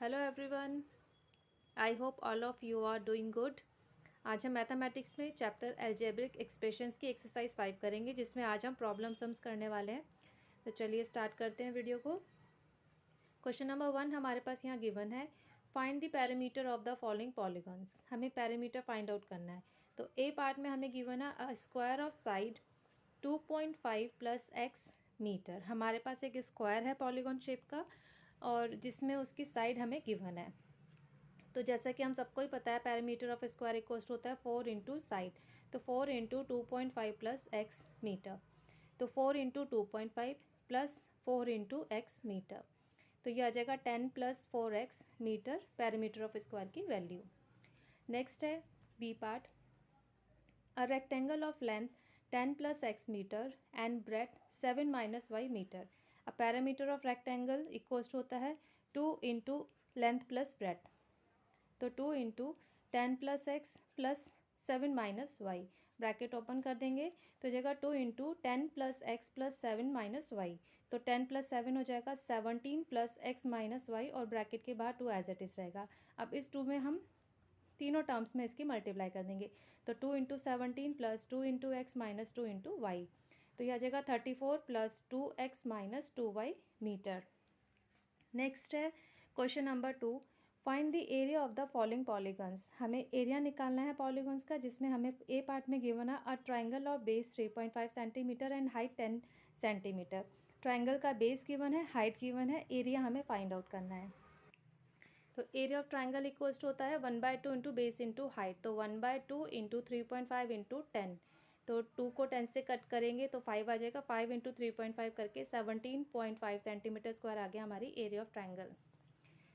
Hello everyone, I hope all of you are doing good. आज हम mathematics में chapter algebraic expressions की exercise 5 करेंगे, जिसमें आज हम प्रॉब्लम सम्स करने वाले हैं। तो चलिए स्टार्ट करते हैं वीडियो को। क्वेश्चन नंबर 1 हमारे पास यहाँ गिवन है, find the parameter of the following polygons. हमें पैरामीटर फाइंड आउट करना है। तो ए पार्ट में हमें गिवन है a square of side 2.5 plus x metre. हमारे पास एक स्क्वायर है पॉलीगॉन शेप का, और जिसमें उसकी साइड हमें गिवन है। तो जैसा कि हम सबको ही पता है, पैरामीटर ऑफ स्क्वायर इक्वल्स होता है 4 इंटू साइड। तो 4 इंटू 2.5 प्लस एक्स मीटर। तो 4 into 2.5 plus 4 into x metre. तो ये आ जाएगा 10 plus 4x metre, perimeter of square की वैल्यू। नेक्स्ट है B part, a rectangle of length 10 plus x metre and breadth 7 minus y metre. A perimeter of rectangle equals होता है 2 into length plus breadth. तो 2 into 10 plus x plus 7 minus y, bracket open कर देंगे तो हो जाएगा 2 into 10 plus x plus 7 minus y. तो 10 plus 7 हो जाएगा 17 प्लस एक्स माइनस वाई, और ब्रैकेट के बाहर 2 एज इट इज़ रहेगा। अब इस 2 में हम तीनों टर्म्स में इसकी मल्टीप्लाई कर देंगे। तो 2 into 17 plus 2 into x minus 2 into y. तो यह आ जाएगा 34 plus 2x minus 2y meter. Next है question number 2, find the area of the following polygons. हमें एरिया निकालना है पॉलीगॉन्स का, जिसमें हमें ए पार्ट में गिवन है a triangle of base 3.5 centimetre and height 10 centimetre. Triangle का बेस गिवन है, हाइट गिवन है, एरिया हमें फाइंड आउट करना है। तो area of triangle equals to होता है 1/2 इंटू बेस इंटू हाइट। तो 1/2 इंटू 3.5 इंटू 10। तो 2 को 10 से कट करेंगे तो 5 आ जाएगा। 5 इंटू 3.5 करके 17.5 सेंटीमीटर स्क्वायर आ गया हमारी एरिया ऑफ ट्राइंगल।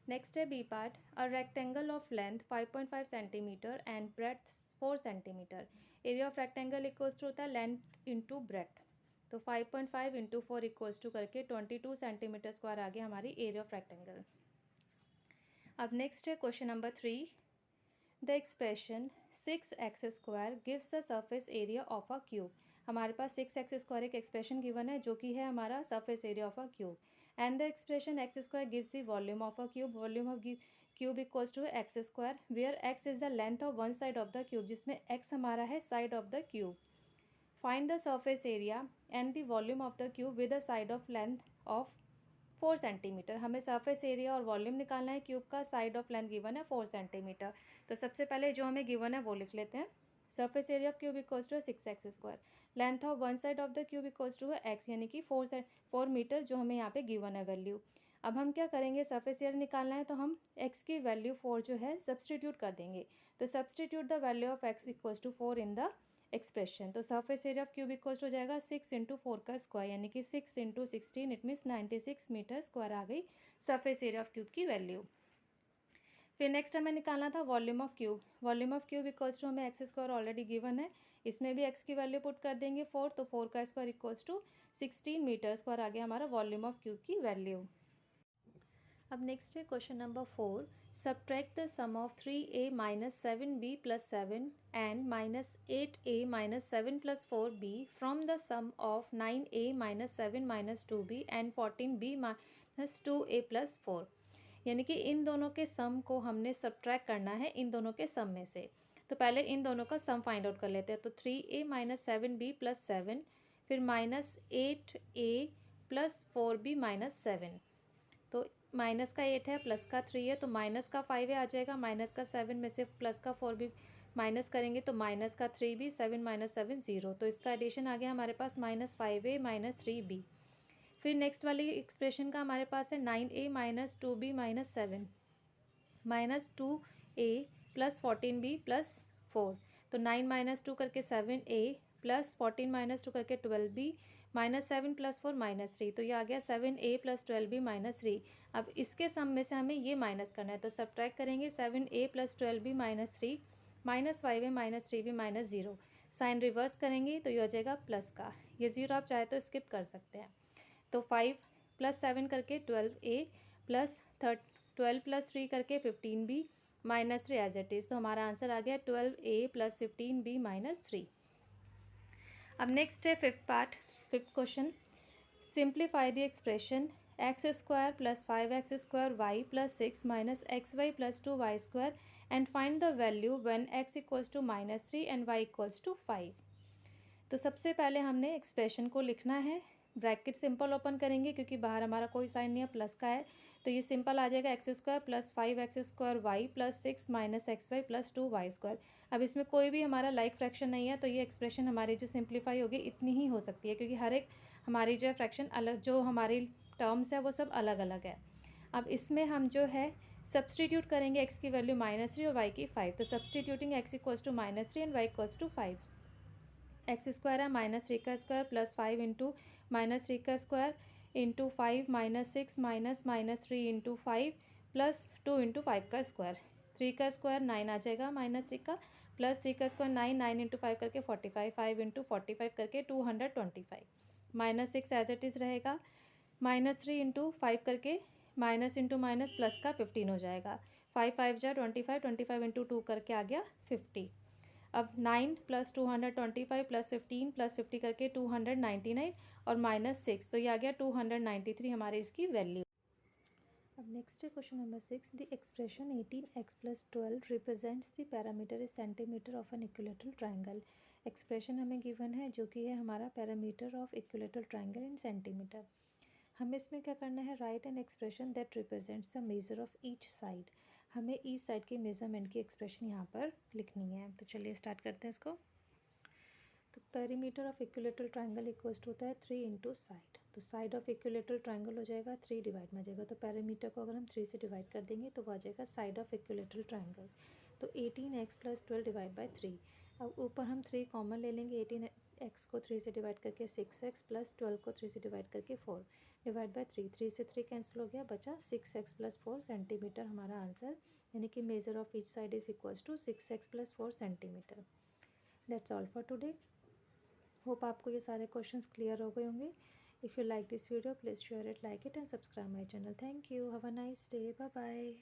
नेक्स्ट है B part, a rectangle of length 5.5 centimetre and breadth 4 centimetre. Area of rectangle equals to होता है लेंथ इंटू ब्रेथ। तो 5.5 इंटू 4 इक्वल्स टू करके 22 सेंटीमीटर स्क्वायर आ गया हमारी एरिया ऑफ रेक्टेंगल। अब नेक्स्ट है question number 3, the expression 6x square gives the surface area of a cube. हमारे पास 6x स्क्वायर एक एक्सप्रेशन गिवन है, जो कि है हमारा surface area of a cube. And the expression x square gives the volume of a cube. Volume of cube equals to x square, where x is the length of one side of the cube, जिसमें x हमारा है side of the cube. Find the surface area and the volume of the cube with the side of length of 4 centimetre. हमें surface area और volume निकालना है cube का, side of length given है 4 centimetre. तो सबसे पहले जो हमें गिवन है वो लिख लेते हैं। Surface area of cube equals to 6x square, length of one side of the cube equals to x, यानी कि 4 मीटर जो हमें यहाँ पे गिवन है वैल्यू। अब हम क्या करेंगे, सरफेस एरिया निकालना है तो हम x की वैल्यू 4 जो है सब्सटीट्यूट कर देंगे। तो substitute the value of x equals to 4 in the expression. तो surface area of cube equals हो जाएगा 6 इंटू 4 का स्क्वायर, यानी कि 6 into 16, it means 96 meter square आ गई सरफेस एरिया ऑफ क्यूब की वैल्यू। फिर नेक्स्ट हमें निकालना था volume of cube. Volume of cube equals to हमें एक्स स्क्वायर ऑलरेडी गिवन है, इसमें भी एक्स की वैल्यू पुट कर देंगे 4, तो 4 का square equals to 16 meter square आ गया हमारा वॉल्यूम ऑफ क्यूब की वैल्यू। अब नेक्स्ट है question number 4, subtract the sum of 3a minus 7b plus 7 and minus 8a minus 7 plus 4b from the sum of 9a minus 7 minus 2b and 14b minus 2a plus 4। यानी कि इन दोनों के सम को हमने subtract करना है इन दोनों के सम में से। तो पहले इन दोनों का सम फाइंड आउट कर लेते हैं। तो 3a माइनस 7b प्लस 7, फिर minus 8a plus 4b minus 7। तो माइनस का 8 है, प्लस का 3 है, तो माइनस का 5 आ जाएगा। माइनस का 7 में से प्लस का 4 भी माइनस करेंगे तो माइनस का 3 भी, 7 माइनस 7 0। तो इसका एडिशन आ गया हमारे पास -5a माइनस 3b। फिर नेक्स्ट वाली एक्सप्रेशन का हमारे पास है 9a minus 2b minus 7 minus 2a plus 14b plus 4। तो 9 माइनस 2 करके 7a प्लस 14 माइनस 2 करके 12b माइनस 7 प्लस 4 माइनस 3। तो ये आ गया 7a प्लस 12b माइनस 3। अब इसके सम में से हमें ये माइनस करना है, तो सब्ट्रैक्ट करेंगे 7a plus 12b minus 3 minus 5a minus 3b minus 0। Sign reverse करेंगे तो ये हो जाएगा प्लस का, ये 0 आप चाहे तो स्किप कर सकते हैं। तो 5 प्लस 7 करके 12a प्लस 12 प्लस 3 करके 15b minus 3 as it is. तो हमारा आंसर आ गया 12a प्लस 15b माइनस 3। अब नेक्स्ट है fifth part, fifth question, simplify the expression x square plus 5x² y plus 6 minus XY plus 2y² and find the value when x equals to -3 and y equals to 5। तो सबसे पहले हमने expression को लिखना है, bracket simple open करेंगे क्योंकि बाहर हमारा कोई साइन नहीं है, प्लस का है, तो ये सिंपल आ जाएगा x² plus 5x² y plus 6 minus XY plus 2y²। अब इसमें कोई भी हमारा लाइक फ्रैक्शन नहीं है, तो ये एक्सप्रेशन हमारी जो सिंप्लीफाई होगी इतनी ही हो सकती है, क्योंकि हर एक हमारी जो है फ्रैक्शन अलग, जो हमारी टर्म्स है वो सब अलग अलग है। अब इसमें हम जो है सब्सटीट्यूट करेंगे, x की वैल्यू -3 और y की 5, तो substituting x equals to -3 and y equals to 5। x² है -3² plus 5 into -3² into 5 -6 -3 into 5 plus 2 into 5 का स्क्वायर, 3 का स्क्वायर 9 आ जाएगा, -3 का प्लस 3 का स्क्वायर 9, 9 इंटू 5 करके 45, 5 इंटू 45 करके 225, -6 एज इट इज़ रहेगा, -3 इंटू 5 करके माइनस इंटू माइनस प्लस का 15 हो जाएगा, 5 5 जा 25, 25 इंटू 2 करके आ गया 50। अब 9 प्लस 225 प्लस 15 प्लस 50 करके 299 और -6, तो ये आ गया 293 हमारे इसकी वैल्यू। अब नेक्स्ट है question number 6, the expression 18x plus 12 represents the parameter is centimetre of an equilateral triangle. Expression हमें गिवन है जो कि है हमारा parameter of equilateral triangle in centimetre. हमें इसमें क्या करना है, right an expression that represents the major of each side. हमें ईच साइड की मेजरमेंट की एक्सप्रेशन यहाँ पर लिखनी है। तो चलिए स्टार्ट करते हैं इसको। तो perimeter of equilateral triangle equals to होता है 3 इंटू साइड। तो साइड ऑफ इक्विलेटरल ट्राइंगल हो जाएगा 3 डिवाइड में आ जाएगा, तो पेरीमीटर को अगर हम 3 से डिवाइड कर देंगे तो वो आ जाएगा साइड ऑफ इक्विलेटरल ट्राइंगल। तो 18x प्लस 12 डिवाइड बाई 3। अब ऊपर हम 3 कॉमन ले लेंगे, 18x को 3 से डिवाइड करके 6x प्लस 12 को 3 से डिवाइड करके 4 डिवाइड बाई 3, 3 से 3 कैंसिल हो गया, बचा 6x प्लस 4 सेंटीमीटर हमारा आंसर, यानी कि measure of each side is equals to 6x plus 4 centimetre. That's all for today. Hope आपको ये सारे क्वेश्चंस क्लियर हो गए होंगे। If you like this video please share it, like it and subscribe my channel. Thank you, have a nice day, bye bye.